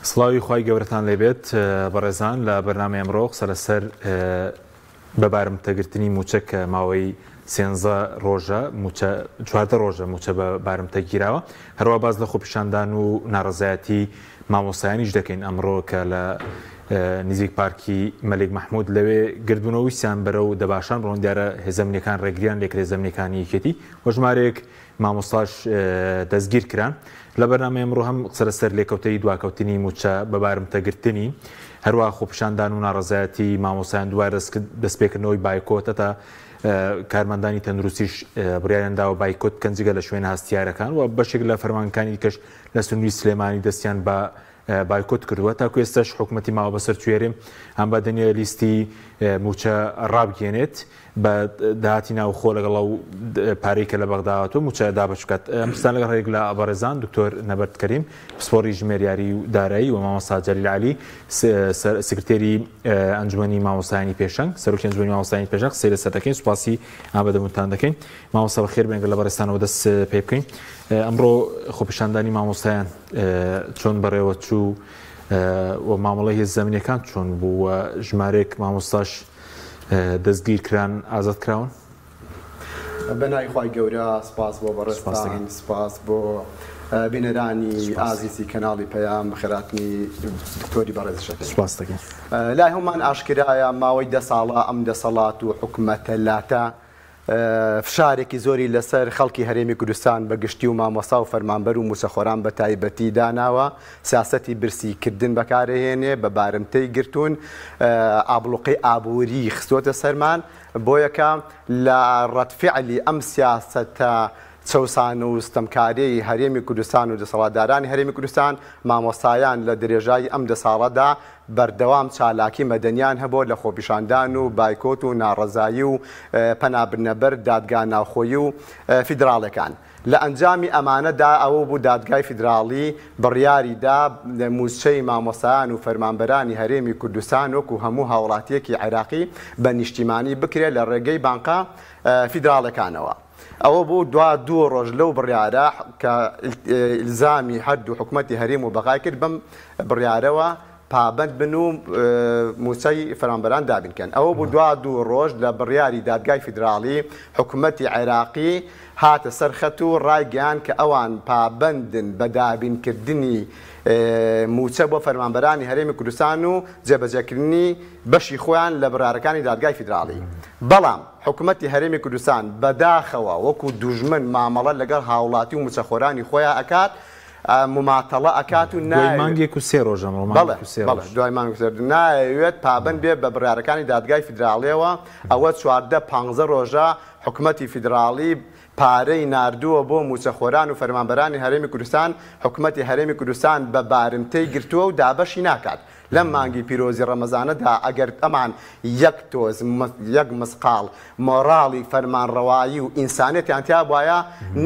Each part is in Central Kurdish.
سڵاوی خی گەورەتان لێبێت بەڕێزان لە بەرنامە ئەمڕۆ قسە لەسەر بەبارمتەگرتنی موچە کە ماوەی سێنزە ڕۆژە چواردە ڕۆژە موچە بە بارمتەگیراوە هەروە باز لە خۆپیشاندان و ناڕزایەتی مامۆسایانیش دەکەین ئەمڕۆ کە لە نزیک پارکی مەلک مححمود لەوێ گردبوونەوەیسیان بەرە و دەباشان ڕۆن دیارە هێزەمنیەکان ڕێگریان لێک هێزەمنیەکانی یەکێتی وە ژمارەیەک مامۆستاش دەستگیر کران لە بەرنامە ئەمڕۆ هەم قسە لەسەر لێکەوتەی دواکەوتنی موچە بە بارمتەگرتنی هەروە خۆپیشاندان و ناڕزایەتی مامۆسایان دوای دەستپێکردنەوەی بایکۆتە تا کارمەندانی تەندروستیش بڕیاریاندا و بایکۆت کەنجگە لە شوێنە هەستیارەکان و بەشێک لە فەرمانەکانی کەش لە سنووری سلێمانی دەستیان بە بایکۆت کردووە تاکو ئێستاش حکوومەتی ماوە بەسەر توێرێ ئەم بەدەنیە لیستی موچە ڕابگەێنێت بە داهاتی ناوخۆ لەگەڵ و پارەی کە لە بەغداوەوە موچە دابچکات ئەمستان لەگەڵ هەرێک لە ئەبارێزان دکتۆر نەبەرد کەریم پسپۆڕی ژمێریاری و دارایی و مامۆستا جەلیل عەلی سکرتێری ئەنجومەنی مامۆستایانی پێشەنگ سەرۆکی ئەنجومەنی مامۆستایانی پێشەنگ قسەی لەسەر دەکەین سوپاسی ئەم بەدەمتان دەکەین مامۆستا بەخێر بێن لە بەڕێستانەوە دەست پێ بکەین ئەمڕۆ خۆپیشاندانی مامۆستایان چۆن بەڕێوە چوو و مامەڵی هێز زەمینیەکان چۆن بوو و ژمارەیەک مامۆستاش دەستگیر کران ئازاد کراون بەنای خی گەورە سپاس بۆ بەڕێستان سپاس بۆ بینەرانی ئازیزی کەناڵی پەیام بەخێراتنی دکتۆری بەڕێزشە سپاس دەکەین لای هەمان ئاشکرایە ماوەی 10 ساڵە ئەم دەسەڵات و حکومەتە لاتە فشارێکی زۆری لەسەر خەڵکی هەرێمی کوردستان بە گشتی و مامۆستا و فەرمانبەر و موچەخۆران بە تایبەتی داناوە سیاسەتی برسیکردن بەکارهێنێ بە بارمتەی گرتوون ئابلوقەی ئابووری خستوۆتە سەرمان بۆ یەکە لە ڕەتفعلی ئەم سیاسەتە چەوسان و ستەمکارەی هەرێمی کوردستان و دەسەڵاتدارانی هەرێمی کوردستان مامۆستایان لە درێژایی ئەم دەساڵەدا بەردەوام چالاکی مەدەنیان هەبوو لە خۆپیشاندان و بایکۆت و ناڕەزایی و پەنابرنەبەر دادگا ناوخۆیی و فیدراڵەکان لە ئەنجامی ئەمانەدا ئەوە بوو دادگای فیدراڵی بڕیاریدا موچەی مامۆستایان و فەرمانبەرانی هەرێمی کوردستان وەکو هەموو هاوڵاتیەکی عێراقی بە نیشتیمانی بکرێت لە ڕێگەی بانقا فیدراڵەکانەوە ئەوە بوو دوو ڕۆژ لەو بڕیارە کە ئیلزامی هەردوو حکوومەتی هەرێم و بەقای کرد بەم بڕیارەوە پابند بن و موچەی فەرمانبەران دابینکەن ئەوە بوو دوو ڕۆژ لە بڕیاری دادگای فیدراڵی حکوومەتی عێراقی هاتە سەرخەت و ڕایگەیان کە ئەوان پابندن بە دابینکردنی موچە بۆ فەرمانبەرانی هەرێمی کوردستان و جێبەجێکردنی بەشی خۆیان لە بڕارەکانی دادگای فیدراڵی بەڵام حکوومەتی هەرێمی کوردستان بەداخەوە وەکو دوژمن مامەڵە لەگەڵ هاوڵاتی و موچەخۆرانی خۆیان ئەکات مماتەڵە ئەکات و مانگێک و سێ ڕۆژە دوای مانگ نایەوێت پابند بێ بە بڕارەکانی دادگای فیدراڵیەوە ئەوە 14-15 ڕۆژە حکوومەتی فیدراڵی پارەی ناردووە بۆ موچەخۆران و فەرمانبەرانی هەرێمی کوردستان حکوومەتی هەرێمی کوردستان بە بارمتەی گرتووە و دابەشی ناکات لەم مانگی پیرۆزی ڕەمەزانەدا ئەگەر ئەمان یەک تۆز یەک مسقاڵ مۆراڵی فەرمانڕەوایی و ئینسانێتیان تیا بواە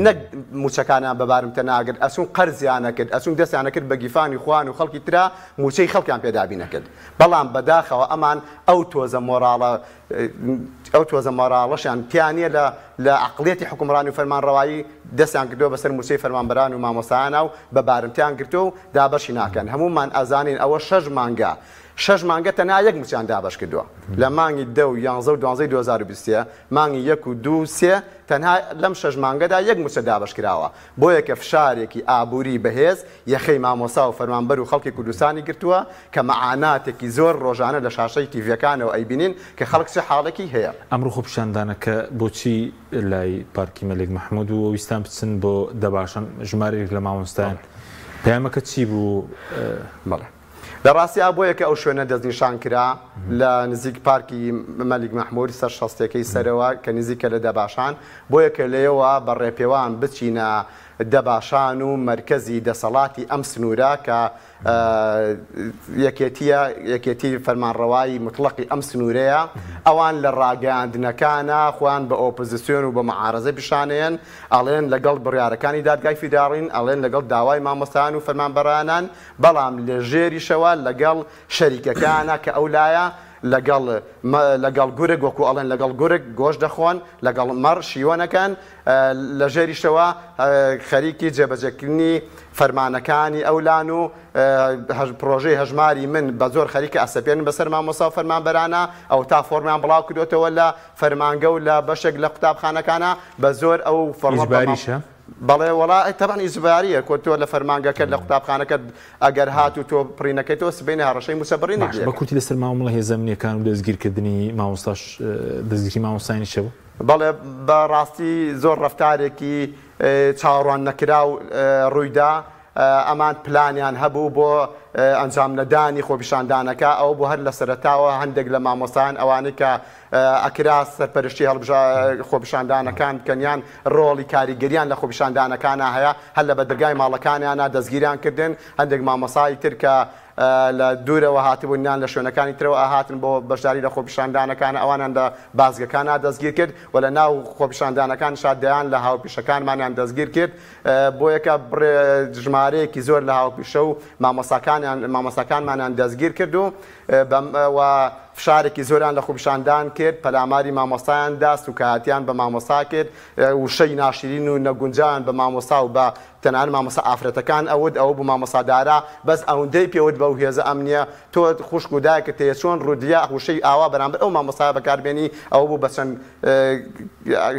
نەک موچەکانیان بە بارمتە ناگرت ئەسون قەرزیانە کرد ئەسون دەستیانە کرد بە گیفانی خوان و خەڵکی ترا موچەی خەڵکیان پێدابی نەکرد بەڵام بەداخەوە ئەمان ئەو تۆزە مۆراڵەشیان پیانە لە عقلێتی حکومڕانی و فەرمانڕەوایی دەستیان کردووە بەسەر موچەی فەرمانبەران و مامۆستایانە و بە بارمتیان گرتو و دابەشی ناکەن هەمومان ئەزانین ئەوە 6 مانگە تەنها یەک موچیان دابەش کردووە لە مانگی 10 و 11 و 12 2020 مانگی 1 و 2 3 تەنها لەم 6 مانگەدا یەک موچە دابەش کراوە بۆ یەکە فشارێکی ئابووری بەهێز یەخەی مامۆستا و فەرمانبەر و خەڵکی کوردستانی گرتووە کە مەعاناتێکی زۆر ڕۆژانە لە شاشەی تیڤیەکانەوە ئەیبینین کە خەڵک چه حاڵێکی هەیە ئەمڕۆ خۆپیشاندانەکە بۆچی لای پارکی مەلک مححمود و ویستان بچن بۆ دەباشن ژمارەیەک لە مامۆستایان پەیامەکە چی بوو بەڵێ لە ڕاستیا بۆ یەکە ئەو شوێنە دەستنیشان کرا لە نزیک پارکی مەلک مححمود سەر شەستێکەی سەرەوە کە نزیکە لە دەباشان بۆ یەکە لێەوە بە ڕێپێوان بچینە دەباشان و مرکزی دەسەڵاتی ئەم سنوورە کە یەکێتی فەرمانڕەوایی مطلقی ئەم سنوورەیە ئەوان لە ڕاگەاندنەکانە خۆیان بە ئۆپۆزیسیۆن و بە مەعارەزە پیشانەیەن ئەڵێن لەگەڵ بڕیارەکانی دادگای فیدراڵین ئەڵێن لەگەڵ داوای مامۆستایان و فەرمانبەرانان بەڵام لە ژێریشەوە لەگەڵ شەریکەکانە کە ئەو لایە لەگەڵ گورگ وەکو ئەڵێن لەگەڵ گورگ گۆشت دەخۆن لەگەڵ مەڕ شیوەنەکەن لە ژێریشەوە خەریکی جێبەجێکردنی فەرمانەکانی ئەولان و پرۆژەی هەژماری من بە زۆر خەریکە ئەسەپێنن بەسەر مامۆستا و فەرمانبەرانە ئەو تا فۆرمیان بڵاو کردوێتەوە لە فەرمانگە و لە بەشێک لە قوتابخانەکانە بە زۆر ئەو فەرمانبەریشە بەڵێ وڵا تەبان ئیجباریە کۆ تۆ لە فەرمانگەکەت لە قوتابخانەکەت ئەگەر هات و تۆ پڕینەکەیتەوە سبەینە هەڕەشەی موسەبڕینی بە کورتی لەسەر مامەڵە هێزەمنیەکان و دەستگیرکردنی مامۆستاش دەستگیری مامۆستانی شەوە بەڵێ بەڕاستی زۆر ڕەفتارێکی چاوەڕوان نەکرا و ڕوویدا ئەمان پلانیان هەبوو بۆ ئەنجام نەدانی خۆپیشاندانەکە ئەو بۆ هەر لە سەرەتاوە هەندێک لە مامۆستایان ئەوانەی کە ئەکرا سەرپەرشتی خۆپیشاندانەکان بکەنیان ڕۆڵی کاریگەریان لە خۆپیشاندانەکانە هەیە هەر لە بەدرگای ماڵەکانیانە دەستگیریان کردن هەندێک مامۆسای تر کە لە دوورەوە هاتبوونیان لە شوێنەکانی ترەوە ئاهاتن بۆ بەشداری لە خۆپیشاندانەکان ئەوانان لە بازگەکانە دەستگیر کرد و لە ناو خۆپیشاندانەکان شادیان لە هاوپیشەکانمانیان دەستگیر کرد بۆ یەکە ژمارەیەکی زۆر لە هاوپیشە و مامۆستاکانمانیان دەستگیر کرد و فشارێکی زۆران لە خۆپیشاندان کرد پەلاماری مامۆستایان داست و کاتیان بە مامۆستا کرد وشەی ناشرین و نەگونجان بە مامۆستا و بە تەنانەت مامۆستا ئافرەتەکان ئەو بوو مامۆستادارا بەس ئەوەندەی پێوت بەو هێزە ئەمنیە تۆ خوشک و دایکە تێ چۆن ڕوودیا وشەی ئاوا بەرامبەر ئەو مامۆستا بەکاربێنی ئەو بوو بە چەند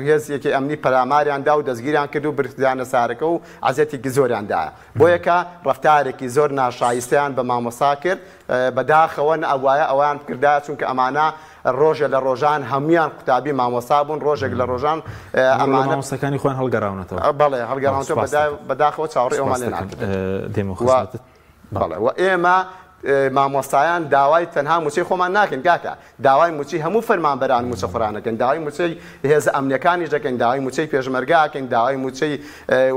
هێزێکی ئەمنی پەلاماریاندا و دەستگیریان کرد و بردیانە سارەکە و عەزێتێکی زۆریاندایە بۆ یەکە ڕەفتارێکی زۆر ناشایستەیان بە مامۆستا کرد بەداخەوە ئەوایە ئەویان کردایە چونکە ئەمانە ڕۆژە لە ڕۆژان هەمویان قوتابی مامۆستا بوون ڕۆژێک لە ڕۆژان ئەمانە مامۆستاکانی خۆیان هەڵگەڕاونەتەوە بەڵێ هەڵگەڕاونەوە بەداخەوە چاوەڕێی ئەومان لێ ناکرد و ئێمە مامۆستایان داوای تەنها موچەی خۆمان ناکەین کاکە داوای موچەی هەموو فەرمانبەران موچەخۆرانەکەن داوای موچەی هێزە ئەمنیەکانیش دەکەین داوای موچەی پێشمەرگاکەین داوای موچەی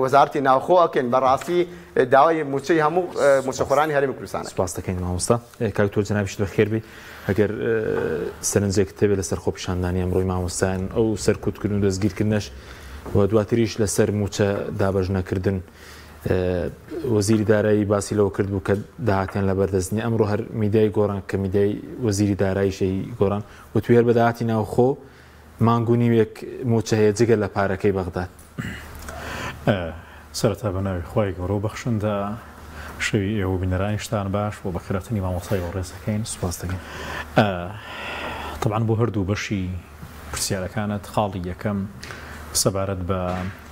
وەزارەتی ناوخۆ ئەکەین بەڕاستی داوای موچەی هەموو موچەخۆرانی هەرێمی کوردستانە. سپاس دەکەین مامۆستا کاکتۆر جەنابیشت بەخێر بێ ئەگەر سەرنجێک تێبێت لەسەر خۆپیشاندانی ئەمڕۆی مامۆستایان ئەو سەرکوتکردن و دەستگیرکردنەش و دواتریش لەسەر موچە دابەژنەکردن وەزیری دارایی باسی لەوە کرد بوو کە داهاتیان لە بەردەستنی ئەمڕۆ هەر میدیای گۆڕان کە میدیای وەزیری داراییشەی گۆڕان و توێر بە داهاتی ناوخۆ مانگونی وێک موچە هەیە جگە لە پارەکەی بەغداد. سەرەتا بە ناوی خۆی گەورە بەخشندا شەوی ئێوە بینەرانیشتان باش بۆ بەخێرەتنی مامۆستای ڕێزەکەین سوپاس دەکەین. طبعاً بۆ هەردوو بەشی پرسیارەکانت خاڵی یەکەم سەبارەت بە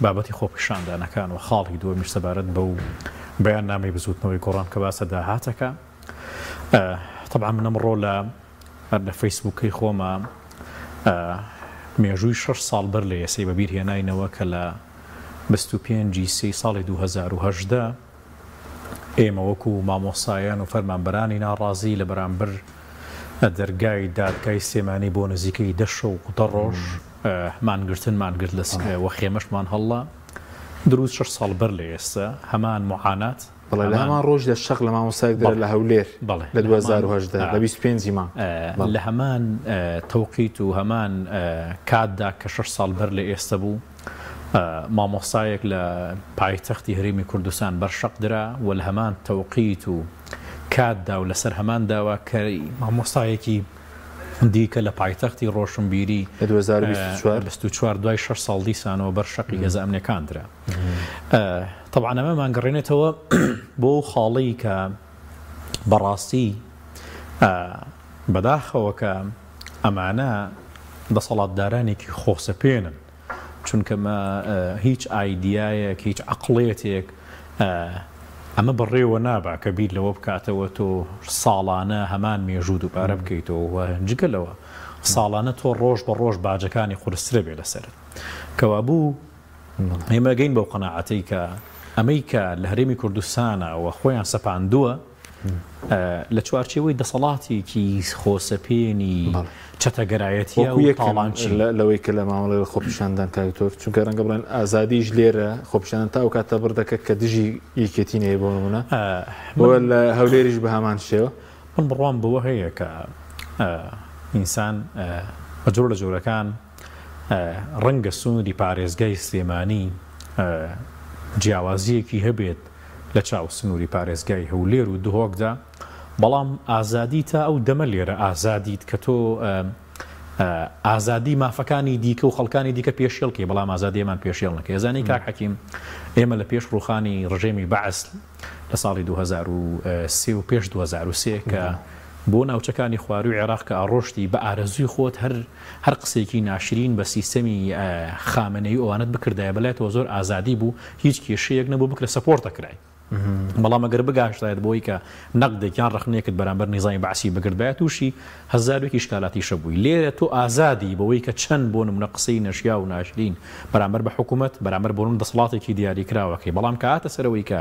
بابەتی خۆپیشاندانەکان و خاڵی دووەمیش سەبارەت بە و بەیان نامەی بزوتنەوەی گۆڕان کە باسە داهاتەکە. طبعاً من ئەمڕۆ لە فەیسبووکەی خۆمە مێژووی 6 ساڵ بەر لە یاسەی بەبیر هێناینەوە کە لە 25 ساڵی 2018 ئێمە وەکو مامۆستایان و فەرمانبەرانی ناڕازی لە بەرامبەر دەرگای دادگای سێمانی بۆ نزیکەی 10 و 10 ڕۆژ مانگرت لە وەخێمەشمان هەڵا دروست 6 ساڵ بەر لە ئێستا هەمان معانات بەڵێ لە هەمان ڕۆژ لە شەق لە مامۆستایەک دەرە لە هەولێر لە 2018 لە 25 مانگ لە هەمان تەوقیت و هەمان کاتدا کە 6 ساڵ بەر لە ئێستا بوو مامۆستایەک لە پایتەختی هەرێمی کوردستان بەرشەق درا و لە هەمان تەوقیت و کاتدا و لەسەر هەمان داوا کە مامۆستایەکی دیکە لە پایتەختی ڕۆشنبیری 2024 دوای 6 ساڵ دیسانەوە بەرشەقی هێزە ئەمنیەکان درا. طبعاً ئەمەمان گەڕێنێتەوە بۆ خاڵی کە بەڕاستی بەداخەوە کە ئەمانە دەسەڵاتدارانێکی خۆسەپێنن چونکە هیچ ئایدیایەک هیچ عەقڵێتێک ئەمە بڕێوە نابا کە بیر لەوە بکاتەوە تۆ ساڵانە هەمان مێژوو دووبارە بکەیتەوە جگەلەوە ساڵانە تۆ ڕۆژ بە ڕۆژ باجەکانی قورسرە بێ لەسەر کەوا بوو ئێمە گەین بەو قەناعەتەی کە ئەمەی کە لە هەرێمی کوردستانەوە خۆیان سەپاندووە لە چوارچێوەی دەسەڵاتێکی خۆسەپێنی چەتەگەرایەتیە و تاڵانچی لەوەی کە لە مامەڵەی خۆپیشاندان کاکتۆر چونکە ڕەنگە بڵێن ئازادیش لێرە خۆپیشاندان تا و کاتە بڕدەکە کە دژی یەکێتی نەیە بۆ نمونە بۆ لە هەولێریش بە هەمان شێوە من بڕوام بەوە هەیە کە ئینسان بە جۆر لە جۆرەکان ڕەنگە سوودی پارێزگای سلێمانی جیاوازیەکی هەبێت لە چاو سنووری پارێزگای هەولێر و دهۆکدا بەڵام ئازادی تا ئەو دەمە لێرە ئازادیت کە تۆ ئازادی مافەکانی دیکە و خەڵکانی دیکە پێشێڵکەی بەڵام ئازادیمان پێشێڵ نەکە ێزانی کاک حەکیم ئێمە لە پێش ڕوخانی ڕژێمی بەعس لە ساڵی 2003 و پێش 2003 کە بۆ ناوچەکانی خواروی عێراق کە ئاڕۆشتی بە ئارەزوی خۆت هەر قسێکی ناشرین بە سیستەمی خامنەی ئەوانت بکردایە بەلایەتەوە زۆر ئازادی بوو هیچ کێشەیەک نەبوو بکرێ سەپۆرتەکرای بەڵام ئەگەر بگاشتایەت بۆی کە نەقدێکیان ڕخنێکت بەرامبەر نیزامی بەعسی بگردبایە تووشی هەزارێکی شکالاتی شەبووی لێرە تۆ ئازادی بەوەی کە چەند بۆ نمونە قسەی نەشیا و ناشرین بەرامبەر بە حکوومەت بەرامبەر بۆن دەسەڵاتێکی دیاری کراوەکەی بەڵام کە هاتە سەرەوەی کە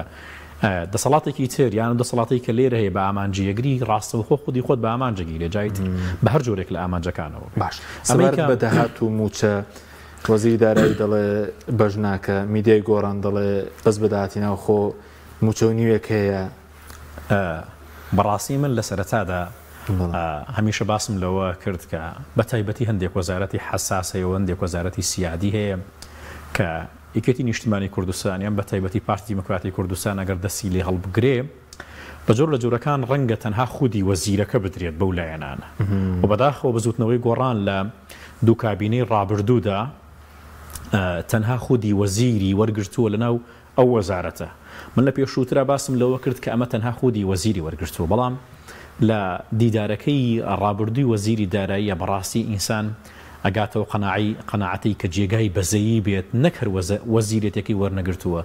دەسەڵاتێکی تر یان دەسەڵاتی کە لێرە هەیە بە ئامانجیەگری ڕاستەوخۆ خودی خۆت بە ئامانجەگیرێ جایت بە هەر جۆرێک لە ئامانجەکانەوە باش سەبارەت بە داهات و موچە وەزیری دارایی دەڵێ بەژناکە میدیای گۆڕان دەڵێ بەس بەداهاتی ناوخۆ موچە و نیوێک هەیە بەڕاستی من لە سەرەتادا هەمیشە باسم لەوە کرد کە بە تایبەتی هەندێک وەزارەتی حساسەیە و هەندێک وەزارەتی سیادی هەیە کە یەکێتی نیشتیمانی کوردستانیان بە تایبەتی پارتی دیموکراتی کوردستان ئەگەر دەستی لێ هەڵبگرێ بە جۆر لە جۆرەکان ڕەنگە تەنها خودی وەزیرەکە بدرێت بەو لایەنانە و بەداخەوە بەزوتنەوەی گۆڕان لە دوو کابینەی ڕابردوودا تەنها خودی وەزیری وەرگرتووە لەناو ئەو وەزارەتە من لە پێشووترا باسم لەوە کرد کە ئەمە تەنها خودی وەزیری وەرگرتووە بەڵام لە دیدارەکەی ڕابردووی وەزیری داراییە بەڕاستی ئینسان ئەگاتەوە قەناعەتی کە جێگای بەزەیی بێت نەک هەر وەزیرێتێکی وەرنەگرتووە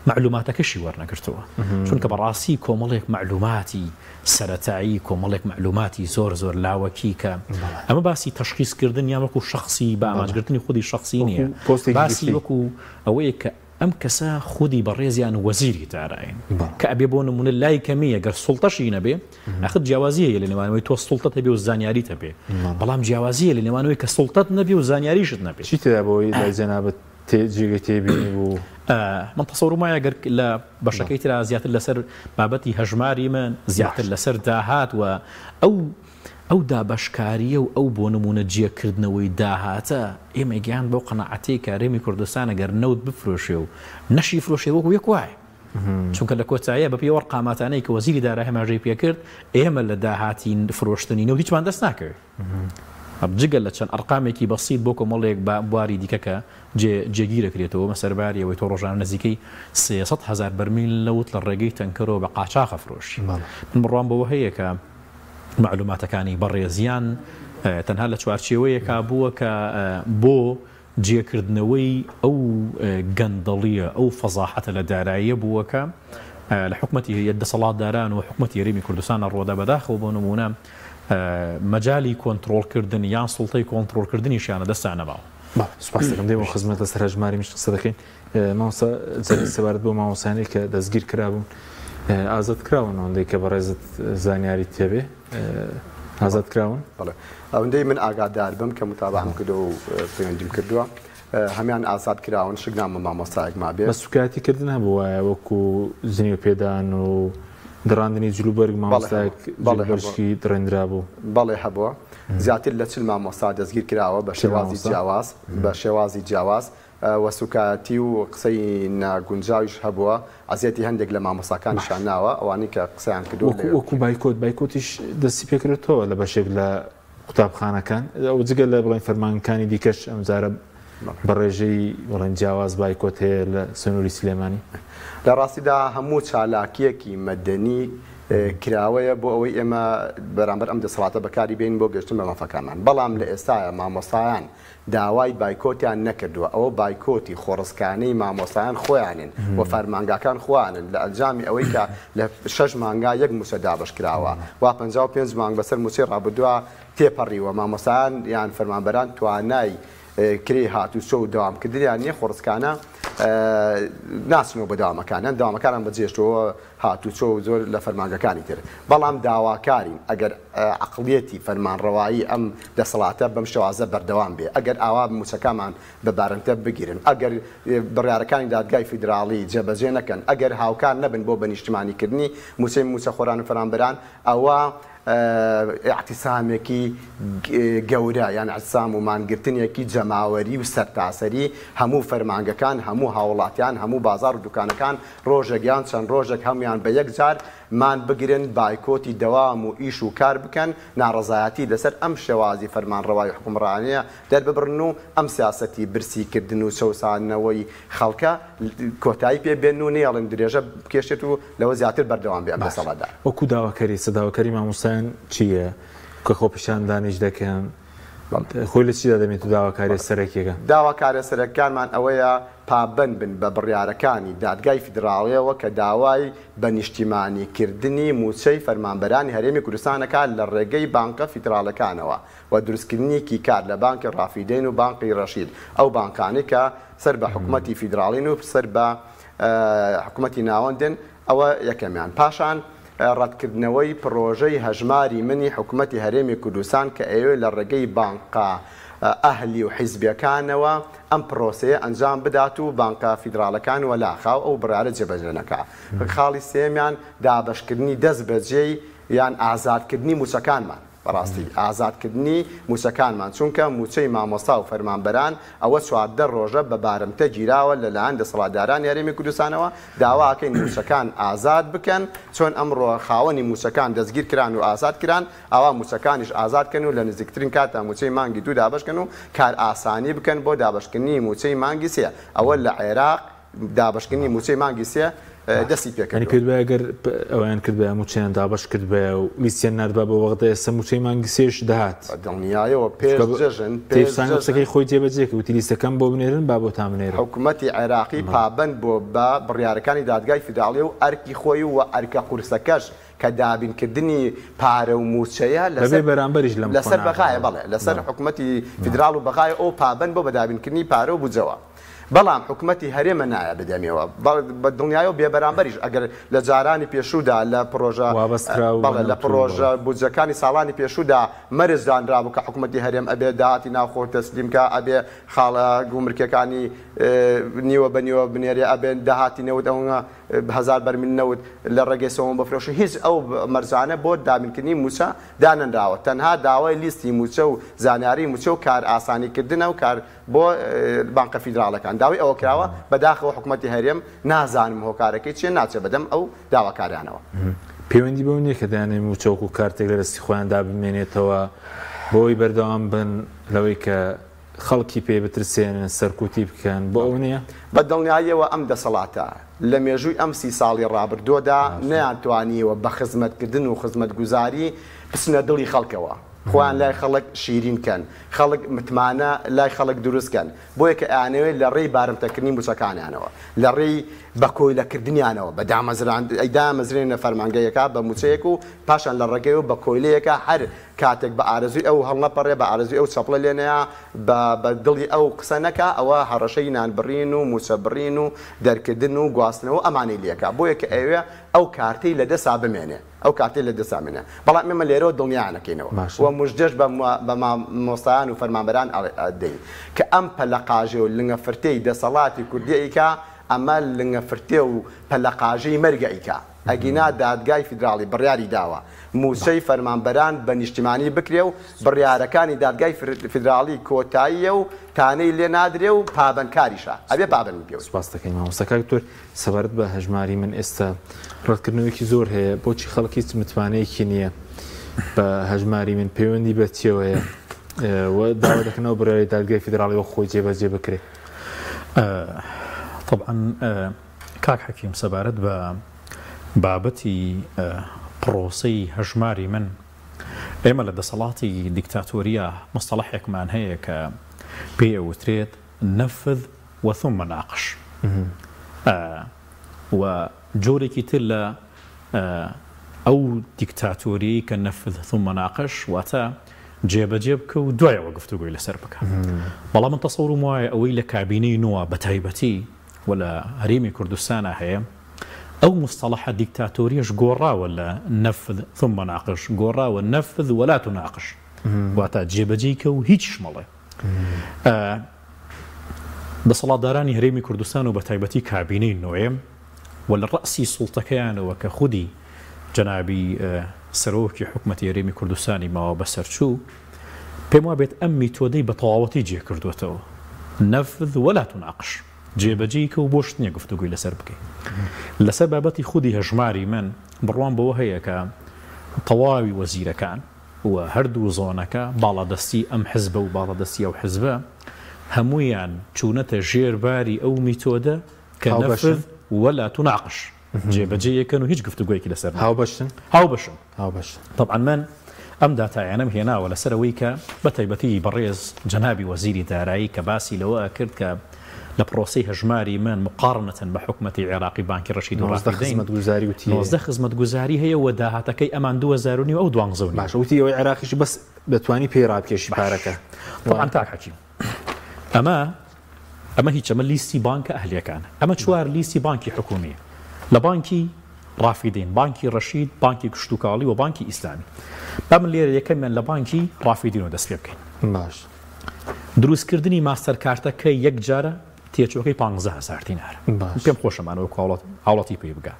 معلوماتەکەشی وەرنەگرتووە چونکە بەڕاستی کۆمەڵێک معلوماتی سەرەتایی کۆمەڵێک معلوماتی زۆر لاوەکی کە ئەمە باسی تەشخیصکردن یان وەکو شخصی بە ئاماژگرتنی خودی شخصی نییە باسی وەکو ئەوەیە کە ئەم کەسە خودی بەڕێزیان وەزیری دارایین کە ئەبێ بۆ نمونە لای کەمیە گەر سوڵتەشی نەبێ ئەخت جیاوازیە لە نێوانەوەی تۆ سوڵتەت هەبێ و زانیاریت هەبێ بەڵام جیاوازیە لە نێوانەوەی کە سوڵتەت نەبێ و زانیاریشت نەبێت چی تێدا بۆی لای جەنابەت جێگەی تێبینی بوو من تەسەوڕم وایە گەر لە بەشەکەی ترا زیاتر لەسەر بابەتی هەژماری من زیاتر لەسەر داهات و ئەو دابەشکاریە و ئەو بۆ نمونە جێکردنەوەی داهاتە ئێمە گیان بەو قەناعەتەی کە هەرێمی کوردستانە گەر نەوت بفرۆشێ و نەشی فرۆشێ وەکو یەک وایە چونکە لە کۆتاییە بە پێوە قاماتانەی کە وەزیری دارایی هەماژەی پێکرد ئێمە لە داهاتی فرۆشتنی نەوت هیچمان دەست ناکرد جگە لە چەند ئەرقامێکی بەسیط بۆ کۆمەڵێک بە بواری دیکە کە جێگیرەکرێتەوە مەسەرباریەوەی تۆ ڕۆژانە نزیکەی 300,000 بەرمیل لەوت لە ڕێگەی تەنکەرەوە بە قاچاقە فرۆشی من بڕوان بەوە هەیە کە معلوماتەکانی بەڕێزیان تەنها لە چوارچێوەیەکا بووە کە بۆ جێکردنەوەی ئەو گەندەڵیە ئەو فەزاحەتە لە داراییە بووەکە لە حکومەتی دەسەڵاتداران و حکومەتی هەرێمی کوردستانە ڕۆدا بەداخەوە بۆ نمونە مەجای کۆنتڕۆڵکردن یان سوڵتەی کۆنتڕۆڵکردنیشیانە دەستان نەماوە. سوپاس دەکەم دێمە خزمەت لەسەر هەژماری میش قسە دەکەین مامۆستا سەبارەت بۆ مامۆسایانەی کە دەستگیر کرابوون ئازاد کراون ئەوەندەی کە بەڕێزت زانیاری تێبێ ئازاد کراون ئەوەندەی من ئاگادار بم کە متابعەم کردو و پەیوەندیم کردووە هەمیان ئازاد کراون شگنامە مامۆستایەک ما بێ بە سوکاتی کردن هەبوو وایە وەکو زنی و پێدان و دڕاندنی جلوبەرگ مامۆستایەک بەرشکی دڕێنرا بوو بەڵێ هەبووە زیاتر لە 40 مامۆستا دەستگیر کراوە بە شێوازی جیاواز وەسوکاتی و قسەی ناگونجاویش هەبووە ئازیەتی هەندێک لە مامۆستاکانیشان ناوە ئەوانەی کە قسەیان کردو وەکو بایکۆتیش دەستی پێکرێتەوە لە بەشێک لە قوتابخانەکان ئەو جگە لە بڵێن فەرمانەکانی دیکەش ئەمجارە بەڕێژەی بڵێن جیاواز بایکۆت هەیە لە سنووری سلێمانی لە ڕاستیدا هەموو چالاکیەکی مەدەنی کراوەیە بۆ ئەوەی ئێمە بەرامبەر ئەم دەسەڵاتە بەکاری بین بۆ گەشتن بە مەفەکانمان بەڵام لە ئێستاە مامۆستایان داوای بایکۆتیان نەکردووە ئەوە بایکۆتی خۆڕستکانەی مامۆستایان خۆیانن و فەرمانگاکان خوانن لە ئەنجامی ئەوەی کە لە 6 مانگا یەک موچە دابش کراوە و 55 مانگ بەسەر موچەی ڕابردووە تێپەڕیوە مامۆستایان یان فەرمانبەران توانای کرێ هاتوچۆ و داوامکردنیان نییە خۆڕستکانە ناچنەوە بە داوامەکانیان داوامەکانان بەجێشتەوە هاتوچۆ و زۆر لە فەرمانگەکانی تر بەڵام داواکارین ئەگەر عقلیەتی فەرمانڕەوایی ئەم دەسەڵاتە بەم شێوازە بەردەوام بێ ئەگەر ئاوا موچەکەمان بە بارنتە بگیرن ئەگەر بڕیارەکانی دادگای فیدراڵی جێبەجێ نەکەن ئەگەر هاوکار نەبن بۆ بەنیشتمانیکردنی موچەی موچە خۆران و فەرمانبەران ئەوە اعتسامێکی گەورە یان عسام و مانگرتنێکی جەماوەری و سەرتاسەری هەموو فەرمانگەکان هەموو هاوڵاتیان هەموو بازار و دوکانەکان ڕۆژێکیان چەند ڕۆژێک هەمویان بە یەکجار مان بگرن بایکۆتی دەوام و ئیش و کار بکەن ناڕەزایەتی لەسەر ئەم شێوازی فەرمانڕەوای حکومڕانیە دەرببڕن و ئەم سیاسەتی برسیکردن و چەسانەوەی خەڵکە کۆتایی پێبێن و نێڵن درێژە بکێشێت و لەوە زیاتر بەردەوام بێن بەسەڵاتدا. وەکو داواکەری سەداواکەری مامۆستایان چییە کە خۆپیشاندانیش دەکەن خۆی لە چیدا دەمێت و داواکاری سەرەکیەکە؟ داواکارە سەرەکیانمان ئەوەیە پابند بن بە بڕیارەکانی دادگای فیدراڵیەوە کە داوای بە نیشتیمانیکردنی موچەی فەرمانبەرانی هەرێمی کوردستانەکان لە ڕێگەی بانکە فیدراڵەکانەوە و دروستکردنیکی کار لە بانکی ڕافیدەین و بانقی ڕەشید ئەو بانکانی کە سەر بە حکوومەتی فیدراڵین و سەر بە حکوومەتی ناوەندن ئەوە یەکەمیان پاشان ڕەتکردنەوەی پرۆژەی هەژماری منی حکوومەتی هەرێمی کوردستان کە ئێوە لە ڕێگەی بانقا ئەهلی و حیزبیەکانەوە ئەم پرۆسەیە ئەنجام بدات و بانکە فیدراڵەکان وەلاخاو ئەو بڕارە جێبەجێنەکە. خاڵی سێمیان دابەشکردنی دەست بەجێی یان ئازادکردنی موچەکانمان بەڕاستی ئازادکردنی موچەکانمان چونکە موچەی مامۆستا و فەرمانبەران ئەوە 14 ڕۆژە بە بارمتە گیراوە لەلایەن دەسەڵاتدارانی هەرێمی کوردستانەوە داواکەین موچەکان ئازاد بکەن چۆن ئەمڕۆ خاوەنی موچەکان دەستگیر کران و ئازاد کران ئەوە موچەکانیش ئازادکەن و لە نزیکترین کاتە موچەی مانگی دوو دابشکەن و کار ئاسانی بکەن بۆ دابشکردنی موچەی مانگی سێ ئەوە لە عێراق دابشکردنی موچەی مانگی سێ دەستی پێکردنی کردبە ئەگەر ئەویان کرد بە موچیان دابش کرد بە و لیستیان نردبە بە وەختە ئێستا موچەی مانگی سێش دەهات دڵنیایەوە پێژن قسەکەی خۆی جێبەجێکە وتی لیستەکەم بۆ بنێرن با بۆ تا بنێرن. حکوومەتی عێراقی پابند بۆ بە بڕیارەکانی دادگای فیدراڵیە و ئەرکی خۆی و ئەرکە قورسەکەش کە دابینکردنی پارە و موچەیە لەسەر بەرامبەریش لەسەر بەخایە بەڵێ لەسەر حکوومەتی فیدراڵ و بەخایە ئەو پابند بۆ بە دابینکردنی پارە و بجەوە. بەڵام حکوومەتی هەرێمە نایە بدەمێەوە بە دڵنیایە و بێبەرامبەریش ئەگەر لە جارانی پێشوودا لە پرۆژە لە پرۆژە بودجەکانی ساڵانی پێشوودا مەرزدانرا بوو کە حکوومەتی هەرێم ئەبێ داهاتی ناوخۆ تەسلیمکە ئەبێ خاڵە گومرکەکانی نیوە بە نیوە بنێرێ ئەبێن داهاتی نەوت ئەوە 1000 بەرمیل نەوت لە ڕێگەی سەوم بەفرۆش هیچ ئەو مەرجانە بۆ دابینکردنی موچە دانەنراوە تەنها داوای لیستی موچە و زانیاری موچە و کار ئاسانیکردنە و کار بۆ بانکە فیدراڵەکان داوای ئەوە کراوە بەداخەوە حکوومەتی هەرێم نازانم هۆکارەکەی چیە ناچێ بەدەم ئەو داواکاریانەوە. پەیوەندی بەو نییە کە دەیانێ موچەوەک و کارتێک لە دەستی خۆیان دابمێنێتەوە بۆی بەردەوام بن لەوەی کە خەڵکی پێ بترسێنن سەرکوتی بکەن بۆ ئەو نییە بە دڵنیاییەوە ئەم دەسەڵاتە لە مێژووی ئەم 30 ساڵی ڕابردووەدا نەیانتوانیەوە بە خزمەتکردن و خزمەتگوزاری بچنە دڵی خەڵکەوە خۆیان لای خەڵک شیرینکەن خەڵک متمانە لای خەڵک دروستکەن بۆیە کە ئەیانەوێت لە ڕێی بارمتەکردنی موچەکانیانەوە لە ڕێی بە کۆیلەکردنیانەوە بە دامەزرێنە فەرمانگەیەکە بە موچەیەک و پاشان لە ڕێگەی و بە کۆیلەیەکە هەر کاتێک بە ئارەزوی ئەو هەڵنەپەڕێ بە ئارەزوی ئەو چەپڵە لێنەیە بە دڵی ئەو قسە نەکە ئەوە هەڕەشەی نانبڕین و موچەبڕین و دەرکردن و گواستنەوە ئەمانەی لێکە بۆیە کە ئەوێ ئەو کارتەی لە دەسا بمێنێ ئەو کاتێ لە دەسامێنێ بەڵام ئێمە لێرەوە دڵنیانەکەینەوە و مژدەش بە مۆستایان و فەرمانبەران دەین کە ئەم پەلەقاژێ و لنگەفرتەی دەسەڵاتی کوردیەیکا ئەمە لنگەفرتێ و پەلەقاژەی مەرگەیکا ئەگینا دادگای فیدراڵی بڕیاری داوە موچەی فەرمانبەران بە نیشتیمانی بکرێ و بڕیارەکانی دادگای فیدراڵی کۆتاییە و تانەی لێ نادرێ و پابندکاریشە ئەبێ پابند بێ. سوپاس دەکەین مامۆستا دکتۆر سەبارەت بە هەژماری من ئێستا ڕەتکردنەوەیکی زۆر هەیە بۆچی خەڵکی متوانەیەکی نییە بە هەژماری من پەیوەندی بە چێوەیە داوا دەکەنەوە بڕیاری دادگای فیدراڵیەوە خۆی جێبەجێ بکرێ. طبعا کاک حەکیم سەبارەت بە بابەتی پرۆسەی هەژماری من ئێمە لە دەسەڵاتی دیکتاتۆریە مستەڵەحێکمان هەیە کە پێی ئەوترێت نەفذ وثم ناقش و جۆرێکی تر لە ئەو دیکتاتۆری کە نەفذ ثم ناقش واتە جێبەجێ بکە و دوایەوە گفتوگوی لەسەر بکە. بەڵام من تەسەوڕم وایە ئەوەی لە کابینەی نووە بە تایبەتی و لە هەرێمی کوردستانە هەیە ئەو مستەڵەحە دیکتاتۆریەش گۆڕاوە لە نەفذ ثم ناقش گۆڕاوە نەفذ ولا تناقش واتە جێبەجێیکە و هیچ شمەڵێ. دەسەڵاتدارانی هەرێمی کوردستان و بە تایبەتی کابینەی نوێم و لە ڕەسی سوڵتەکەیانەوە کە خودی جەنابی سەرۆکی حکومەتی هەرێمی کوردستانی ماوە بەسەرچوو پێم وا بێت ئەم میتۆدەی بە تەواوەتی جێ کردوێتەوە نەفذ ولا تناقش جێبەجێیکە و بۆ شتنیە گفتوگوی لەسەر بکەین لەسەر بابەتی خودی هەژماری من بڕوان بەوە هەیە کە تەواوی وەزیرەکان و هەردوو زۆنەکە باڵادەستی ئەم حزبە و باڵادەستی ئەو حزبە هەمویان چوونەتە ژێرباری ئەو میتۆدە کە نەفذ ولا تناقش جێبەجێیەکەن و هیچ گفتوگویەکی لەسەر هاوبەشن طبعا من ئەم داتایانم هێناوە لەسەرەوەی کە بە تایبەتی بەڕێز جەنابی وەزیری دارایی کە باسی لەوە کرد کە لە پرۆسی هەژماری من مقارنەتەن بە حکومەتی عێراقی بانکی ڕەشید و ڕافیدەین 19 خزمەتگوزاری هەیە و داهاتەکەی ئەمان 2009 ئەو 12 باش وتی ئەوەی عێراقیش بەس دەتوانی پێی ڕابکێشی پارەکە طبعا تا حەکیم ئەمە هیچ ئەمە لیستی بانکە ئەهلیەکانە ئەمە چوار لیستی بانکی حکومیە لە بانکی ڕافیدین بانکی ڕەشید بانکی کشتوکاڵی و بانکی ئیسلامی با من لێرە یەکەمیان لە بانکی ڕافیدین و دەست پێ بکەین باش دروستکردنی ماستەر کارتەکە یەک جارە تێچۆکەی 15,000 دینار پێم خۆشەمانەوە هاوڵەتی پێ بگە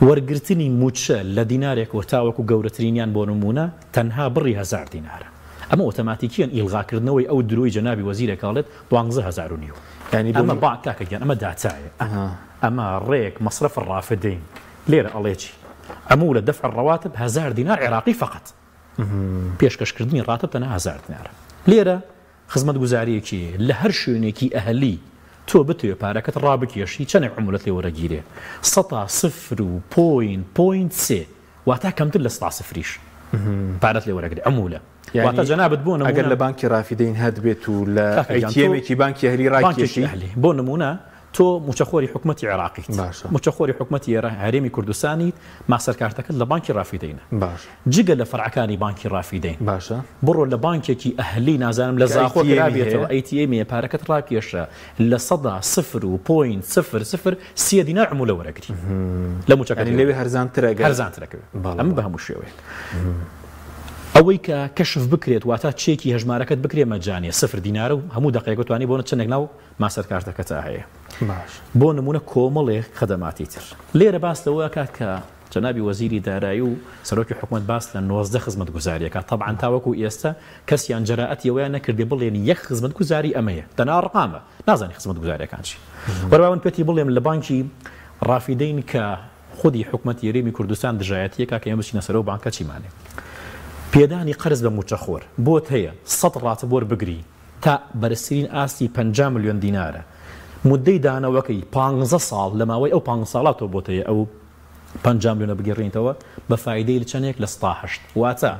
وەرگرتنی موچە لە دینارێک و تاوەکو گەورەترینیان بۆ نمونە تەنها بڕی 1000 دینارە ئەمە ئۆتۆماتیکیان ئیلغاکردنەوەی ئەو دروی جەنابی وەزیرێکاڵێت 12,000 ینی ئەمە کاکەگیان ئەمە داچایە ئەمە ڕێک مەصرف ڕافدەین لێرە ئەڵێکی ئەمە لە دەفع ڕەواتب 1000 دینار عێراقی فقط پێشکەشکردنی ڕاتب تەنها 1000 دینارە لێرە خزمەتگوزاریەکی لە هەر شوێنێکی ئەهلی تۆ بتوێ پارەکەت ڕابکێشی چەندێک عمولەت لێ وەرەگیرێ 0.3 واتە کەمتر لە 100 پارەت لێ وەرەگرێ عمولە واتە جەنابەت بۆ نمونە ئەگەر لە بانکی ڕافیدەین هەدبێت و لە ئەیتیێمێکی بانکی هەلی ڕاکێشی بۆ نمونە تۆ موچەخۆری حکومەتی عێراقیت موچەخۆری حکومەتی هەرێمی کوردستانی ماسەرکارتەکەت لە بانکی ڕافیدەینە جگە لە فەرعەکانی بانکی ڕافیدەین باشە بڕۆ لە بانکێکی ئەهلی نازانم لە زاخۆ کرابێتەوە ئەیتیێمێ پارەکەت ڕاکێشە لە 0.00 3 دینار عمولە وەرەگری لە موچەکانی لەوێ هەرزانترەکەوێت ئەمە بە هەموو شێوەیەک ئەوەی کە کەشف بکرێت واتە چێکی هەژمارەکەت بکرێ مەجانیە 0 دینارە و هەموو دقیقە توانی بۆنە چەندێک ناو ماسەرکارتەکە تا هەیە بۆ نمونە کۆمەڵێک خەدەماتی تر لێرە باس لەوە کات کە جەنابی وەزیری دارایی و سەرۆکی حکومەت باس لە 19 خزمەتگوزاریەکە طبعا تاوەکو ئێستا کەسیان جەرائەتیەوەیان نەکردێ بڵێن یەک خزمەتگوزاری ئەمەیە تەنها ڕقامە نازانی خزمەتگوزاریەکان چی وەرەوە من پێی بڵێم لە بانکی ڕافیدەین کە خودی حکومەتی هەرێمی کوردستان دژایەتیەکە کە ئێمە بچینە سەرەوە بانکە چیمانێ پێدانی قەرز بە موچەخۆر بۆت هەیە 100 ڕاتبۆر بگری تا بەرزترین ئاستی 50 ملیۆن دینارە مدەی دانەوەکەی 15 ساڵ لە ماوەی ئەو 5 ساڵاتەوە بۆت هەیە ئەو 50 ملیۆنە بگەڕێنیتەوە بە فایدەی چەندێک لە 108 واتە